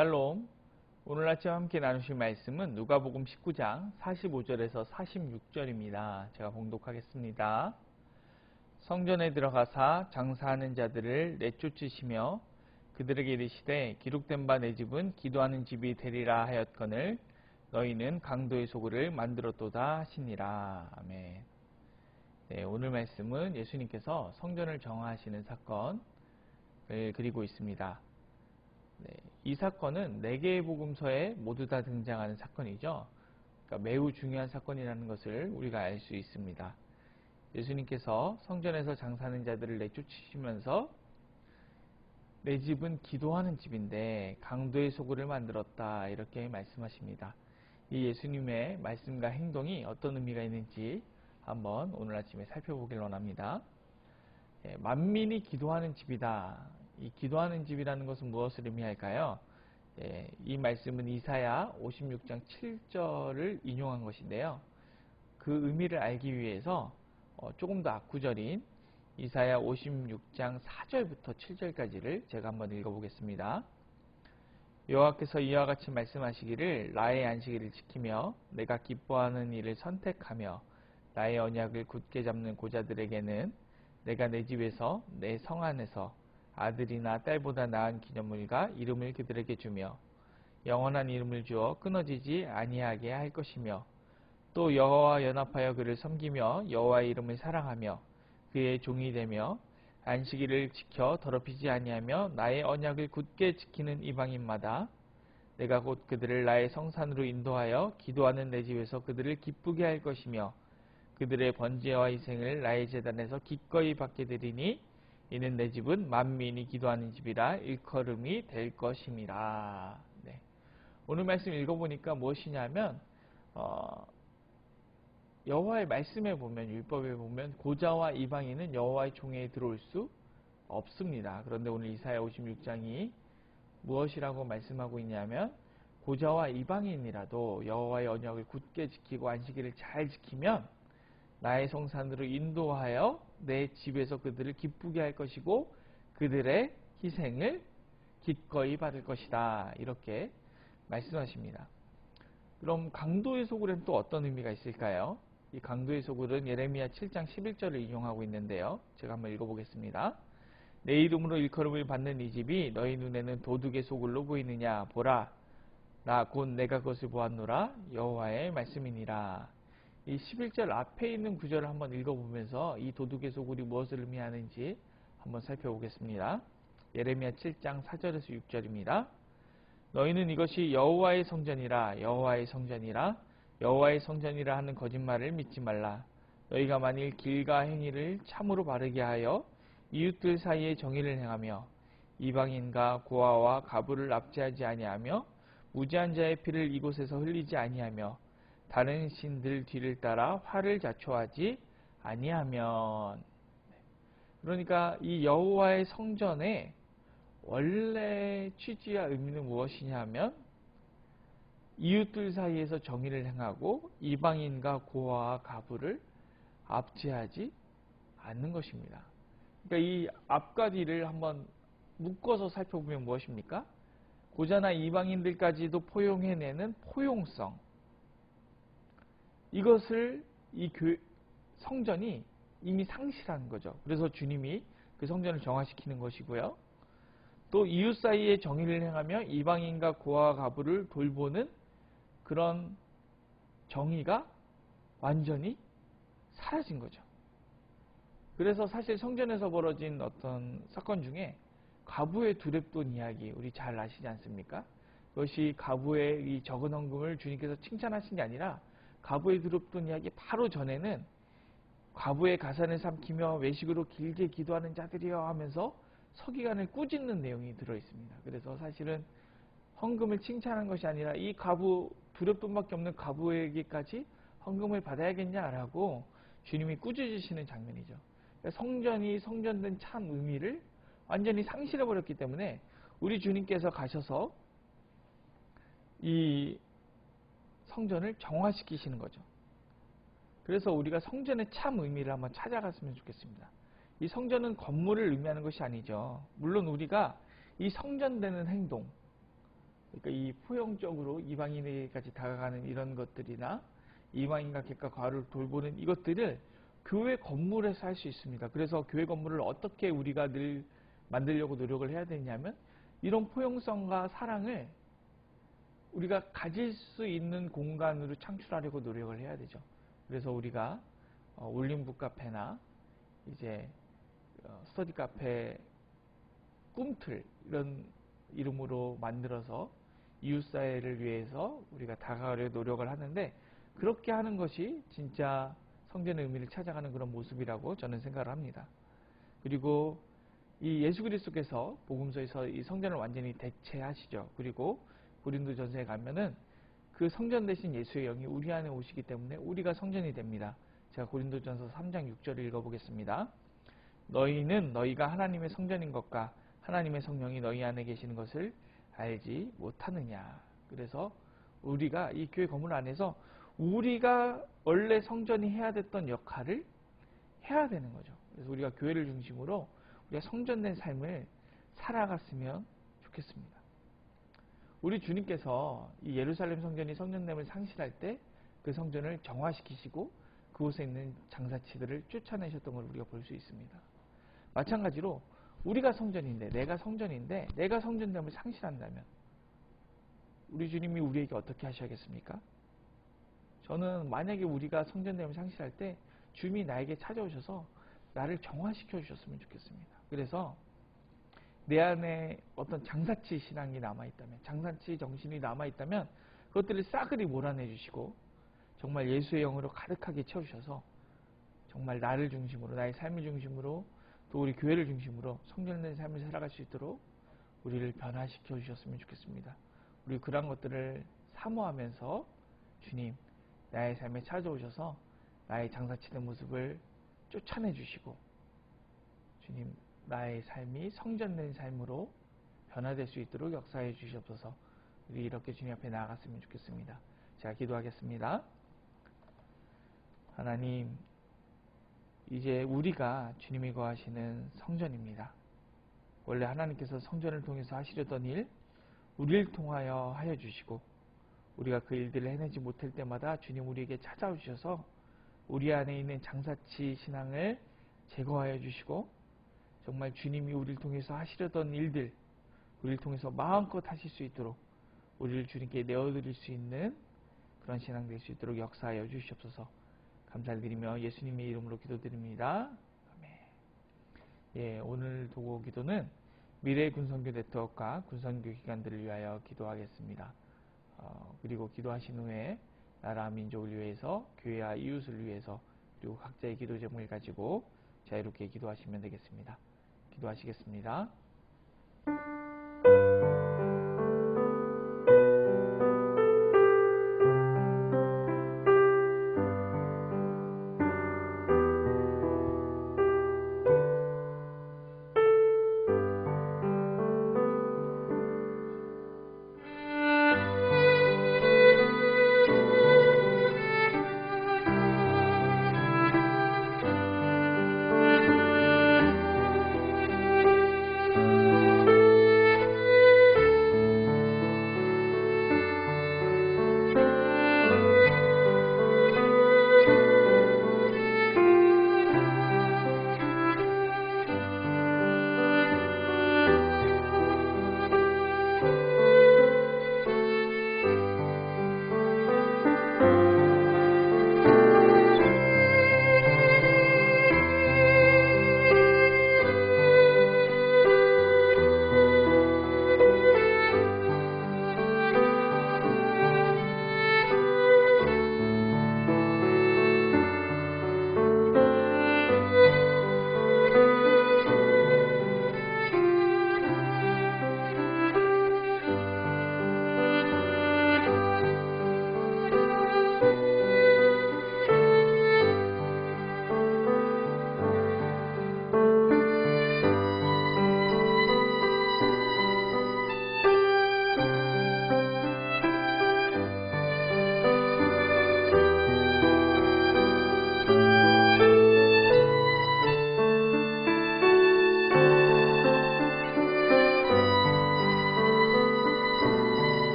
샬롬. 오늘 아침 함께 나누실 말씀은 누가복음 19장 45절에서 46절입니다. 제가 봉독하겠습니다. 성전에 들어가사 장사하는 자들을 내쫓으시며 그들에게 이르시되 기록된 바 내 집은 기도하는 집이 되리라 하였거늘 너희는 강도의 소굴을 만들었도다 하시니라. 아멘. 네, 오늘 말씀은 예수님께서 성전을 정화하시는 사건을 그리고 있습니다. 네, 이 사건은 4개의 복음서에 모두 다 등장하는 사건이죠. 그러니까 매우 중요한 사건이라는 것을 우리가 알 수 있습니다. 예수님께서 성전에서 장사하는 자들을 내쫓으시면서 내 집은 기도하는 집인데 강도의 소굴을 만들었다 이렇게 말씀하십니다. 이 예수님의 말씀과 행동이 어떤 의미가 있는지 한번 오늘 아침에 살펴보길 원합니다. 만민이 기도하는 집이다. 이 기도하는 집이라는 것은 무엇을 의미할까요? 이 말씀은 이사야 56장 7절을 인용한 것인데요. 그 의미를 알기 위해서 조금 더 앞구절인 이사야 56장 4절부터 7절까지를 제가 한번 읽어보겠습니다. 여호와께서 이와 같이 말씀하시기를 나의 안식일을 지키며 내가 기뻐하는 일을 선택하며 나의 언약을 굳게 잡는 고자들에게는 내가 내 집에서 내 성 안에서 아들이나 딸보다 나은 기념물과 이름을 그들에게 주며 영원한 이름을 주어 끊어지지 아니하게 할 것이며 또 여호와와 연합하여 그를 섬기며 여호와의 이름을 사랑하며 그의 종이 되며 안식일을 지켜 더럽히지 아니하며 나의 언약을 굳게 지키는 이방인마다 내가 곧 그들을 나의 성산으로 인도하여 기도하는 내 집에서 그들을 기쁘게 할 것이며 그들의 번제와 희생을 나의 제단에서 기꺼이 받게 되리니 이는 내 집은 만민이 기도하는 집이라 일컬음이 될 것임이라. 네. 오늘 말씀 읽어보니까 무엇이냐면 여호와의 말씀에 보면 율법에 보면 고자와 이방인은 여호와의 총회에 들어올 수 없습니다. 그런데 오늘 이사야 56장이 무엇이라고 말씀하고 있냐면 고자와 이방인이라도 여호와의 언약을 굳게 지키고 안식일을 잘 지키면 나의 성산으로 인도하여 내 집에서 그들을 기쁘게 할 것이고 그들의 희생을 기꺼이 받을 것이다. 이렇게 말씀하십니다. 그럼 강도의 소굴은 또 어떤 의미가 있을까요? 이 강도의 소굴은 예레미야 7장 11절을 인용하고 있는데요. 제가 한번 읽어보겠습니다. 내 이름으로 일컬음을 받는 이 집이 너희 눈에는 도둑의 소굴로 보이느냐 보라 나 곧 내가 그것을 보았노라 여호와의 말씀이니라. 이 11절 앞에 있는 구절을 한번 읽어보면서 이 도둑의 소굴이 무엇을 의미하는지 한번 살펴보겠습니다. 예레미야 7장 4절에서 6절입니다. 너희는 이것이 여호와의 성전이라 여호와의 성전이라 여호와의 성전이라 하는 거짓말을 믿지 말라. 너희가 만일 길과 행위를 참으로 바르게 하여 이웃들 사이에 정의를 행하며 이방인과 고아와 가부를 납치하지 아니하며 무지한 자의 피를 이곳에서 흘리지 아니하며 다른 신들 뒤를 따라 화를 자초하지 아니하면. 그러니까 이 여호와의 성전의 원래 취지와 의미는 무엇이냐면 이웃들 사이에서 정의를 행하고 이방인과 고아와 가부를 압제하지 않는 것입니다. 그러니까 이 앞과 뒤를 한번 묶어서 살펴보면 무엇입니까? 고자나 이방인들까지도 포용해내는 포용성. 이것을 이 성전이 이미 상실한 거죠. 그래서 주님이 그 성전을 정화시키는 것이고요. 또 이웃 사이에 정의를 행하며 이방인과 고아와 가부를 돌보는 그런 정의가 완전히 사라진 거죠. 그래서 사실 성전에서 벌어진 어떤 사건 중에 가부의 두렙돈 이야기 우리 잘 아시지 않습니까? 그것이 가부의 이 적은 헌금을 주님께서 칭찬하신 게 아니라 가부의 두렙돈 이야기 바로 전에는 과부의 가산을 삼키며 외식으로 길게 기도하는 자들이여 하면서 서기관을 꾸짖는 내용이 들어있습니다. 그래서 사실은 헌금을 칭찬한 것이 아니라 이 가부 두렵돈밖에 없는 가부에게까지 헌금을 받아야겠냐라고 주님이 꾸짖으시는 장면이죠. 그러니까 성전이 성전된 참 의미를 완전히 상실해버렸기 때문에 우리 주님께서 가셔서 이 성전을 정화시키시는 거죠. 그래서 우리가 성전의 참 의미를 한번 찾아갔으면 좋겠습니다. 이 성전은 건물을 의미하는 것이 아니죠. 물론 우리가 이 성전되는 행동, 그러니까 이 포용적으로 이방인에게까지 다가가는 이런 것들이나 이방인과 객과 과를 돌보는 이것들을 교회 건물에서 할 수 있습니다. 그래서 교회 건물을 어떻게 우리가 늘 만들려고 노력을 해야 되냐면 이런 포용성과 사랑을 우리가 가질 수 있는 공간으로 창출하려고 노력을 해야 되죠. 그래서 우리가 올림북 카페나 이제 스터디 카페 꿈틀 이런 이름으로 만들어서 이웃사회를 위해서 우리가 다가가려 노력을 하는데, 그렇게 하는 것이 진짜 성전의 의미를 찾아가는 그런 모습이라고 저는 생각을 합니다. 그리고 이 예수 그리스도께서 복음서에서 이 성전을 완전히 대체하시죠. 그리고 고린도전서에 가면은 그 성전 대신 예수의 영이 우리 안에 오시기 때문에 우리가 성전이 됩니다. 제가 고린도전서 3장 6절을 읽어보겠습니다. 너희는 너희가 하나님의 성전인 것과 하나님의 성령이 너희 안에 계시는 것을 알지 못하느냐. 그래서 우리가 이 교회 건물 안에서 우리가 원래 성전이 해야 됐던 역할을 해야 되는 거죠. 그래서 우리가 교회를 중심으로 우리가 성전된 삶을 살아갔으면 좋겠습니다. 우리 주님께서 이 예루살렘 성전이 성전됨을 상실할 때 그 성전을 정화시키시고 그곳에 있는 장사치들을 쫓아내셨던 걸 우리가 볼 수 있습니다. 마찬가지로 우리가 성전인데, 내가 성전인데 내가 성전됨을 상실한다면 우리 주님이 우리에게 어떻게 하셔야겠습니까? 저는 만약에 우리가 성전됨을 상실할 때 주님이 나에게 찾아오셔서 나를 정화시켜 주셨으면 좋겠습니다. 그래서 내 안에 어떤 장사치 신앙이 남아있다면, 장사치 정신이 남아있다면 그것들을 싸그리 몰아내 주시고 정말 예수의 영으로 가득하게 채우셔서 정말 나를 중심으로, 나의 삶을 중심으로, 또 우리 교회를 중심으로 성전된 삶을 살아갈 수 있도록 우리를 변화시켜 주셨으면 좋겠습니다. 우리 그런 것들을 사모하면서 주님, 나의 삶에 찾아오셔서 나의 장사치된 모습을 쫓아내 주시고 주님, 나의 삶이 성전된 삶으로 변화될 수 있도록 역사해 주시옵소서. 우리 이렇게 주님 앞에 나아갔으면 좋겠습니다. 제가 기도하겠습니다. 하나님, 이제 우리가 주님이 거하시는 성전입니다. 원래 하나님께서 성전을 통해서 하시려던 일, 우리를 통하여 하여 주시고 우리가 그 일들을 해내지 못할 때마다 주님 우리에게 찾아오셔서 우리 안에 있는 장사치 신앙을 제거하여 주시고 정말 주님이 우리를 통해서 하시려던 일들, 우리를 통해서 마음껏 하실 수 있도록 우리를 주님께 내어드릴 수 있는 그런 신앙 될 수 있도록 역사하여 주시옵소서. 감사를 드리며 예수님의 이름으로 기도드립니다. 아멘. 예, 오늘 도구 기도는 미래 군선교 네트워크와 군선교 기관들을 위하여 기도하겠습니다. 그리고 기도하신 후에 나라 민족을 위해서, 교회와 이웃을 위해서, 그리고 각자의 기도 제목을 가지고 자유롭게 기도하시면 되겠습니다. 기도하시겠습니다.